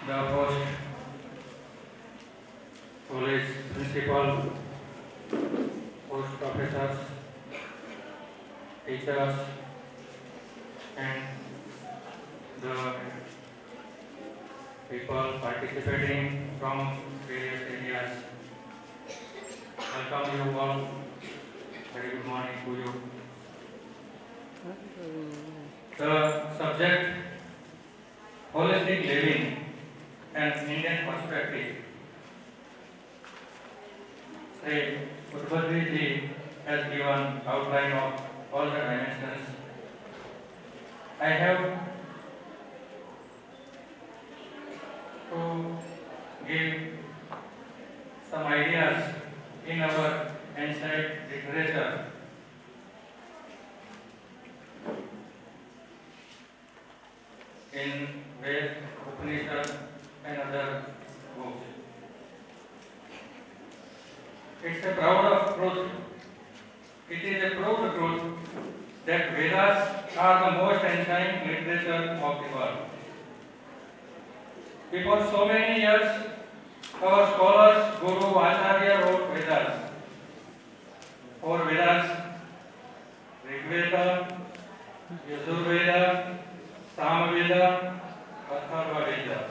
the host, college principal, host professors, teachers, and the people participating from various areas. Welcome you all. Very good morning to you. The subject holistic living and Indian perspective. Sri Udbhavi ji has given outline of all the dimensions. I have to give some ideas in our ancient literature. In Ved, Upanishad and other books. It's a proud of truth. It is a proved truth that Vedas are the most ancient literature of the world. Before so many years, our scholars, Guru, Acharya wrote Vedas. For Vedas, Rigveda, Yajurveda, Samaveda, Atharva Veda.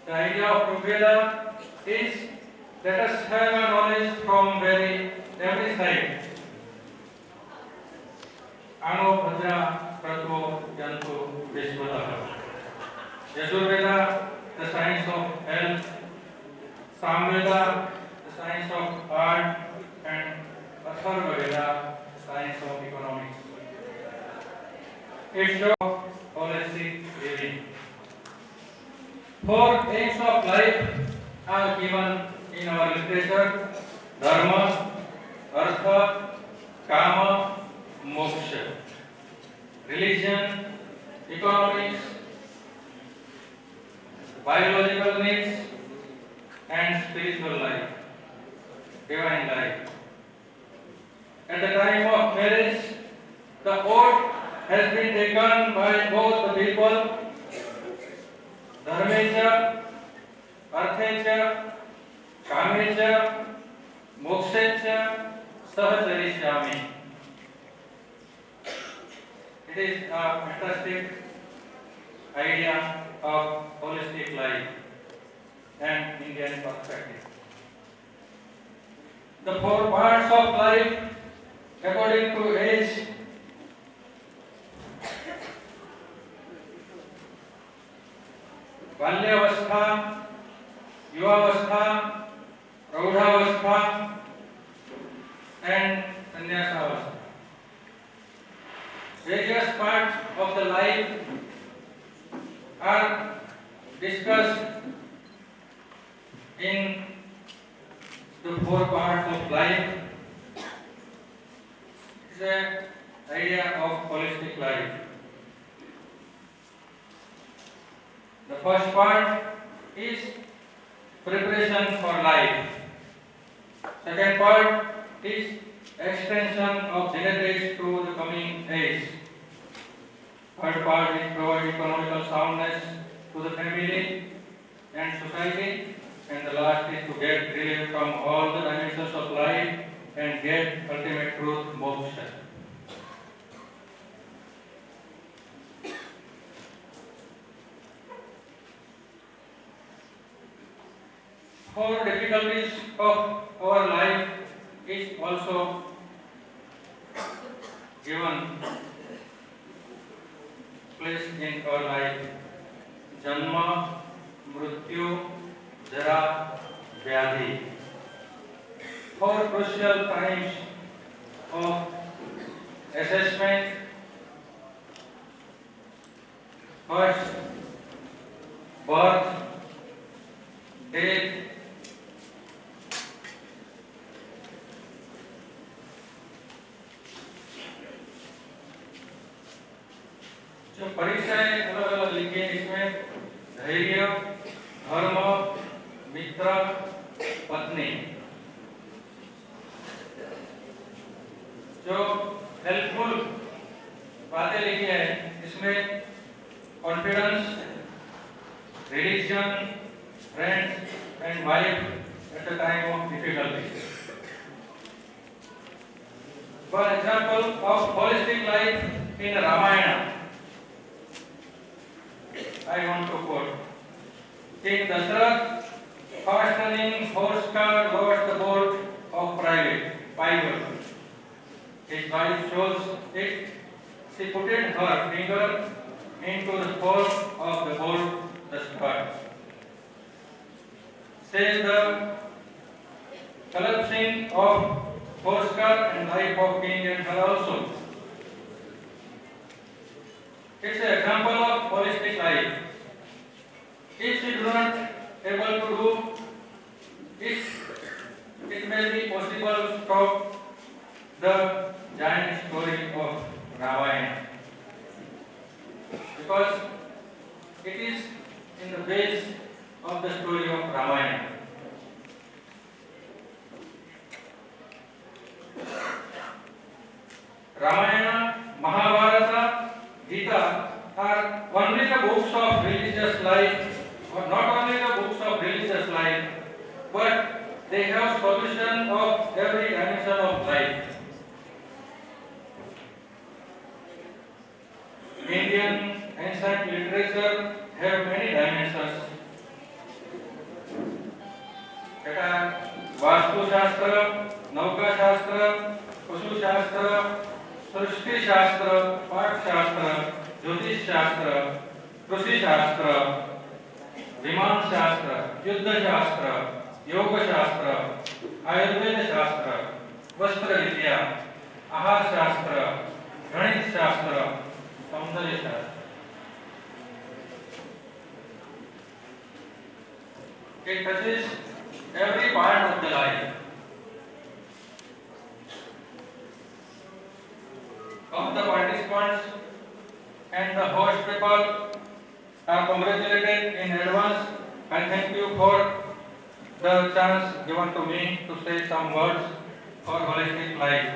The idea of Rigveda is let us have a knowledge from every side. Ano Bhadra Prato Yantu Vishwadaha. Yajurveda, the science of health. Samveda, the science of art. And Atharva Veda, the science of economics. It shows holistic living. Four aims of life are given in our literature: dharma, artha, kama, moksha. Religion, economics, biological needs, and spiritual life, divine life. At the time of marriage, the oath has been taken by both the people, dharmecha, arthecha, kamecha, mokshecha, sahacharishyami. It is a fantastic idea of holistic life and Indian perspective. The four parts of life according to age: बाल्यावस्था, युवावस्था, प्रौढ़ावस्था and sannyasavastha. Various parts of the life are discussed in the four parts of life. It's an idea of holistic life. The first part is preparation for life. Second part is extension of genetics to the coming age. Third part is provide economical soundness to the family and society. And the last is to get relief from all the dimensions of life and get ultimate truth, moksha. Four difficulties of our life is also given place in our life: Janma, Mrityu, Jara, Vyadhi. Four crucial times of assessment. First, birth, death, जो परीक्षाएं अलग अलग लिखी हैं इसमें धैर्य, धर्म, मित्र, पत्नी। जो हेल्पफुल बातें लिखी हैं इसमें confidence, religion, friends, and wife at the time of difficulty. One example of holistic life in Ramayana, I want to quote. King Dasarath, fastening horse car, lost the bolt of Paival. His wife chose it. She put in her finger into the hole of the bolt, the spot. Says the collapsing of horse car and life of king and her also. It's an example of holistic life. If we do not able to do it, it may be possible to stop the giant story of Ramayana, because it is in the base of the story of Ramayana. Ramayana, Mahabharata, Gita are only the books of religious life, or not only the books of religious life, but they have solution of every dimension of life. Indian ancient literature have many dimensions. There are Vastu Shastra, Nauka Shastra, Pasu Shastra, Srishti Shastra, Path Shastra, Jyotish Shastra, Krushi Shastra, Viman Shastra, Yuddha Shastra, Yoga Shastra, Ayurveda Shastra, Vastra Vidya, Ahar Shastra, Ganit Shastra, Saundarya Shastra. It touches every part of the life. Of the participants and the host people are congratulated in advance. I thank you for the chance given to me to say some words for holistic life,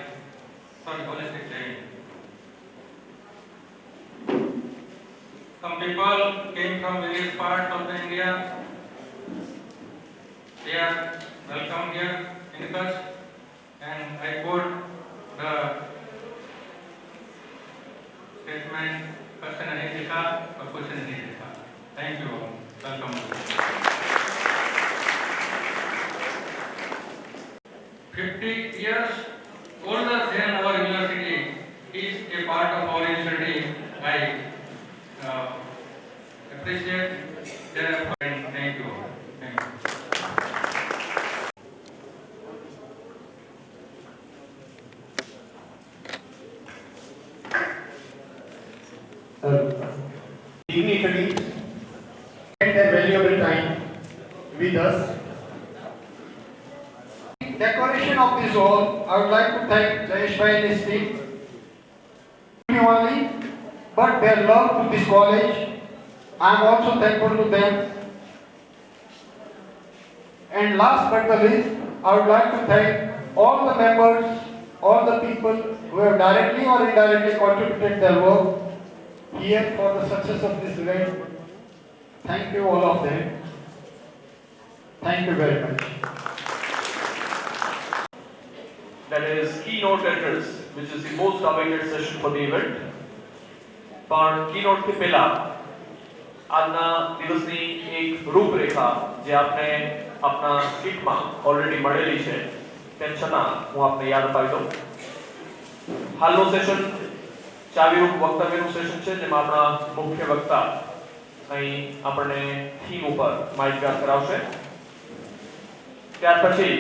holistic living. Some people came from various parts of the India. They are welcome here in Kutch, and I quote the statement, person नहीं देखा और कुछ नहीं देखा. Thank you all. Welcome. 50 years older than our university is a part of our university. I appreciate their effort and thank you. Thank you. Dignitaries spend their valuable time with us. Decoration of this hall, I would like to thank Jayesh Bhai and his team. Not only, but their love to this college, I am also thankful to them. And last but not least, I would like to thank all the members, all the people who have directly or indirectly contributed their work here for the success of this event. Thank you all of them. Thank you very much. That is keynote address, which is the most awaited session for the event. પણ keynote થી પહેલા આજના દિવસની એક રૂપરેખા જે આપને આપના કીટમાં ઓલરેડી મળેલી છે તેમ છતાં હું આપને યાદ અપાવી દઉં. હાલનું સેશન ચાવીરૂપ વક્તવ્યનું સેશન છે જેમાં આપણા મુખ્ય વક્તા અહીં આપણને થીમ ઉપર માહિતગાર કરાવશે. ત્યાર પછી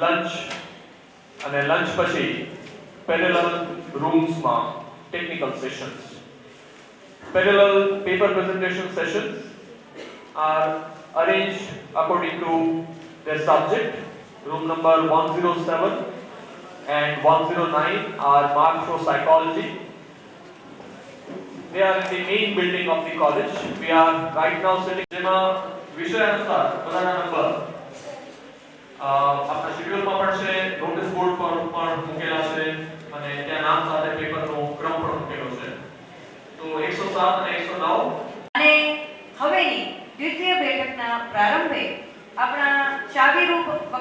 લંચ અને લંચ પછી પેરેલલ રૂમ્સમાં technical sessions. Parallel paper presentation sessions are arranged according to their subject. Room number 107 and 109 are marked for psychology. They are in the main building of the college. We are right now sitting જેમાં વિષય અનુસાર બધાના number આપણા શેડ્યુલમાં પણ છે, notice board પર પણ મૂકેલા છે અને ત્યાં નામ સાથે પેપરનો ક્રમ પણ મૂકેલો છે. તો 107 અને 109 અને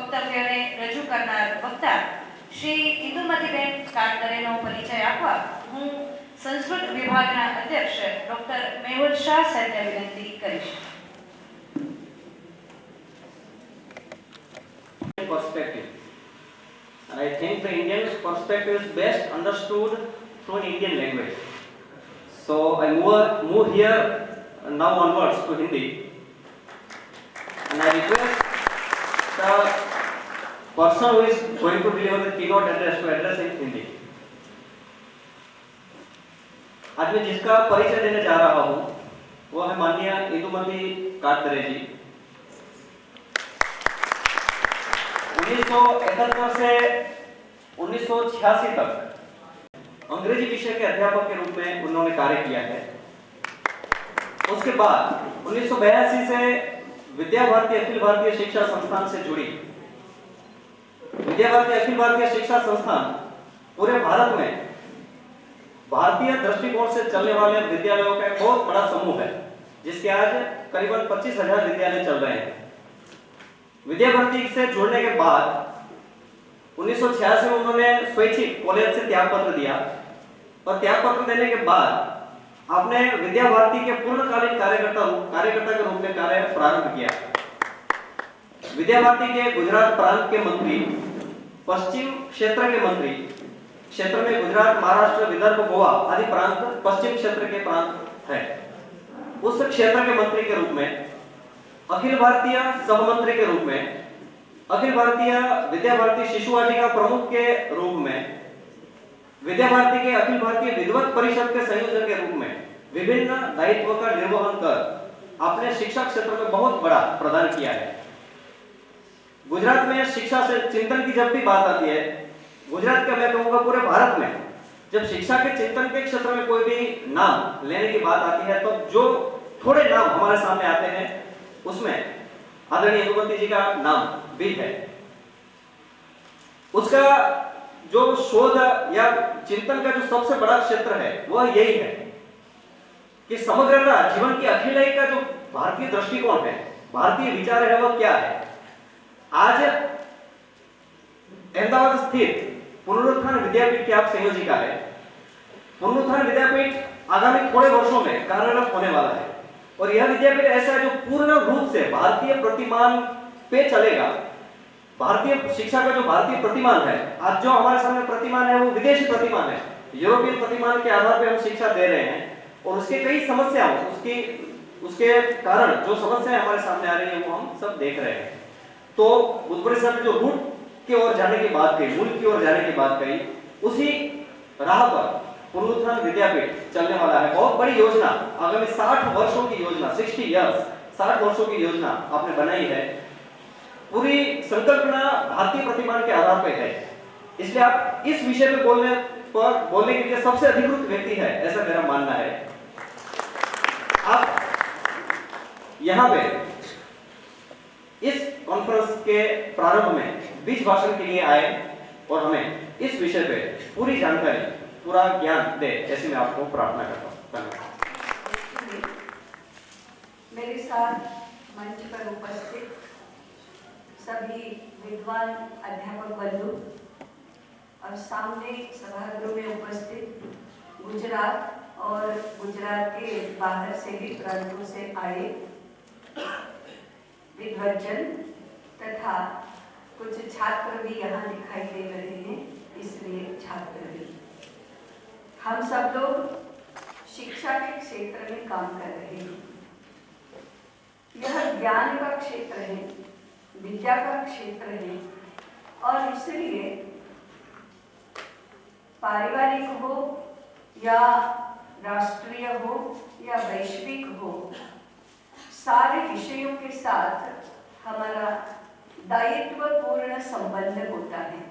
વક્તવ્યને રજૂ કરનાર વક્તા શ્રી ઇન્દુમતીબેન કાટકરેનો પરિચય આપવા હું સંસ્કૃત વિભાગના અધ્યક્ષ ડોક્ટર મેહુલ શાહ સાહેબને વિનંતી કરીશ. Perspective. And I think the Indian perspective is best understood through an Indian language. So I move here now onwards to Hindi. And I request the person who is going to deliver the keynote address to address in Hindi. आज मैं जिसका परिचय देने जा रहा हूँ वो है माननीय इंदुमती काटकरे जी. 1971 से 1986 तक अंग्रेजी विषय के अध्यापक के रूप में उन्होंने कार्य किया है. उसके बाद 1982 से विद्या भारती अखिल भारतीय शिक्षा संस्थान से जुड़ी. विद्या भारती अखिल भारतीय शिक्षा संस्थान पूरे भारत में भारतीय दृष्टिकोण से चलने वाले विद्यालयों का एक बहुत बड़ा समूह है, जिसके आज करीबन 25,000 विद्यालय चल रहे हैं. विद्या भारती से जुड़ने के बाद 1986 में उन्होंने स्वैच्छिक कॉलेज से त्यागपत्र दिया और त्यागपत्र देने के बाद आपने विद्या भारती के पूर्णकालीन कार्यकर्ता के रूप में कार्य प्रारंभ किया. विद्या भारती के गुजरात प्रांत के मंत्री, पश्चिम क्षेत्र के मंत्री, क्षेत्र में गुजरात, महाराष्ट्र, विदर्भ, गोवा आदि प्रांत पश्चिम क्षेत्र के प्रांत है. उस क्षेत्र के मंत्री के रूप में, अखिल भारतीय सहमंत्री के रूप में, अखिल भारतीय विद्या भारती शिशु वाटिका प्रमुख के रूप में, विद्या भारती के अखिल भारतीय विद्वत परिषद के संयोजक के रूप में विभिन्न दायित्व का निर्वहन कर आपने शिक्षा क्षेत्र में बहुत बड़ा प्रदान किया है. गुजरात में शिक्षा से चिंतन की जब भी बात आती है, गुजरात का मैं कहूंगा पूरे भारत में जब शिक्षा के चिंतन के क्षेत्र में कोई भी नाम लेने की बात आती है तो जो थोड़े नाम हमारे सामने आते हैं उसमें आदरणीय इंदुमती जी का नाम भी है. उसका जो शोध या चिंतन का जो सबसे बड़ा क्षेत्र है वह यही है कि समग्रता, जीवन की अखिलाई का जो भारतीय दृष्टिकोण है, भारतीय विचार है, वह क्या है. आज अहमदाबाद स्थित पुनरुत्थान विद्यापीठ की आप संयोजिका है. पुनरुत्थान विद्यापीठ आगामी थोड़े वर्षों में कार्यरत होने वाला है और यह विद्यापीठ ऐसा है जो पूर्ण रूप से भारतीय प्रतिमान पे चलेगा. भारतीय शिक्षा का जो भारतीय प्रतिमान है, आज जो हमारे सामने प्रतिमान है वो विदेशी प्रतिमान है. यूरोपियन प्रतिमान के आधार पर हम शिक्षा दे रहे हैं और उसके कई समस्याओं, उसके कारण जो समस्याएं हमारे सामने आ रही है वो हम सब देख रहे हैं. तो बुद्धपुरी साहब ने जो रूट की ओर जाने की बात कही, मूल की ओर जाने की बात कही, उसी राह पर पुनरुत्थान विद्यापीठ चलने वाला है. बहुत बड़ी योजना, आगामी 60 वर्षों की योजना, 60 इयर्स, 60 वर्षों की योजना आपने बनाई है. पूरी संकल्पना भारतीय प्रतिमान के आधार पर है. इसलिए आप इस विषय पे बोलने के लिए सबसे अधिकृत व्यक्ति है, ऐसा मेरा मानना है. आप यहाँ पे इस कॉन्फ्रेंस के प्रारंभ में बीच भाषण के लिए आए और हमें इस विषय पे पूरी जानकारी, पूरा ज्ञान दे, ऐसी मैं आपको प्रार्थना करता हूँ. धन्यवाद. मेरे साथ मंच पर उपस्थित सभी विद्वान अध्यापक बंधु और सामने सभागृह में उपस्थित गुजरात और गुजरात के बाहर से भी प्रांतों से आए विद्वज्जन तथा कुछ छात्र भी यहाँ दिखाई दे रहे हैं, इसलिए छात्र भी. हम सब लोग शिक्षा के क्षेत्र में काम कर रहे हैं. यह ज्ञान का क्षेत्र है, विद्या का क्षेत्र है और इसलिए पारिवारिक हो या राष्ट्रीय हो या वैश्विक हो, सारे विषयों के साथ हमारा दायित्वपूर्ण संबंध होता है.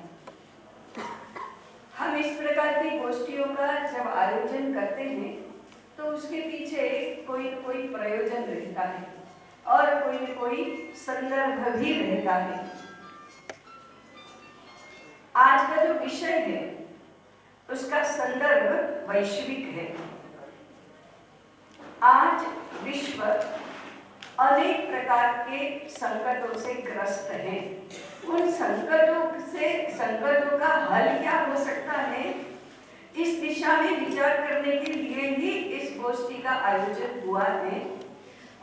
हम इस प्रकार की गोष्ठियों का जब आयोजन करते हैं तो उसके पीछे कोई न कोई प्रयोजन रहता है और कोई न कोई संदर्भ भी रहता है. आज का जो विषय है उसका संदर्भ वैश्विक है. आज विश्व अनेक प्रकार के संकटों से ग्रस्त हैं। उन संकटों का हल क्या हो सकता है, इस दिशा में विचार करने के लिए ही इस गोष्ठी का आयोजन हुआ है।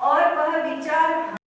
और वह विचार